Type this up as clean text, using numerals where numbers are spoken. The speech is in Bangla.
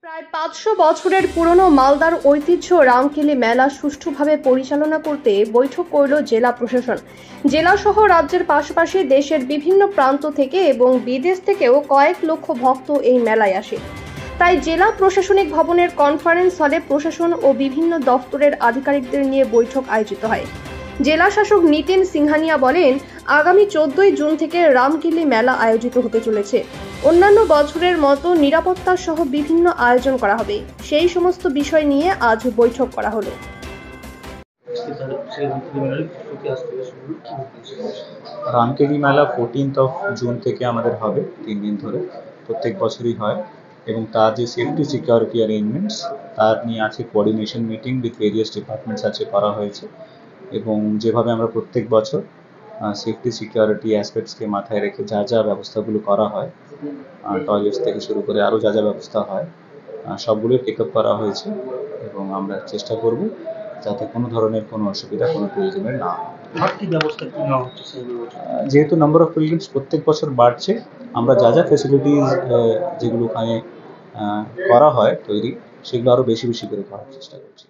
প্রায় ৫০০ বছরের পুরনো মালদার ঐতিহ্য রামকেলি মেলা সুষ্ঠুভাবে পরিচালনা করতে বৈঠক করল জেলা প্রশাসন। জেলাসহ রাজ্যের পাশাপাশি দেশের বিভিন্ন প্রান্ত থেকে এবং বিদেশ থেকেও কয়েক লক্ষ ভক্ত এই মেলায় আসে। তাই জেলা প্রশাসনিক ভবনের কনফারেন্স হলে প্রশাসন ও বিভিন্ন দফতরের আধিকারিকদের নিয়ে বৈঠক আয়োজিত হয়। জেলা শাসক নিতিন সিংহানিয়া বলেন, আগামী 14 জুন থেকে রামকেলি মেলা আয়োজিত হতে চলেছে। অন্যান্য বছরের মতো নিরাপত্তা সহ বিভিন্ন আয়োজন করা হবে। সেই সমস্ত বিষয় নিয়ে আজ বৈঠক করা হলো। রামকেলি মেলা 14 জুন থেকে আমাদের হবে, 3 দিন ধরে প্রত্যেক বছরই হয় এবং তার যে সেফটি সিকিউরিটি অ্যারেঞ্জমেন্টস তার নিয়ে আছে coordination meeting with various departments আছে করা হয়েছে এবং যেভাবে আমরা প্রত্যেক বছর সেফটি সিকিউরিটি অ্যাসপেক্টসকে মাথায় রেখে যা যা ব্যবস্থাগুলো করা হয়, টয়লেটস থেকে শুরু করে আরও যা যা ব্যবস্থা হয় সবগুলোই টেক আপ করা হয়েছে এবং আমরা চেষ্টা করব যাতে কোনো ধরনের কোনো অসুবিধা কোনো পিলগ্রিমের না হয়। যেহেতু নাম্বার অফ পিলগ্রিমস প্রত্যেক বছর বাড়ছে, আমরা যা যা ফেসিলিটিস যেগুলো ওখানে করা হয় তৈরি, সেগুলো আরও বেশি বেশি করে করার চেষ্টা করছি।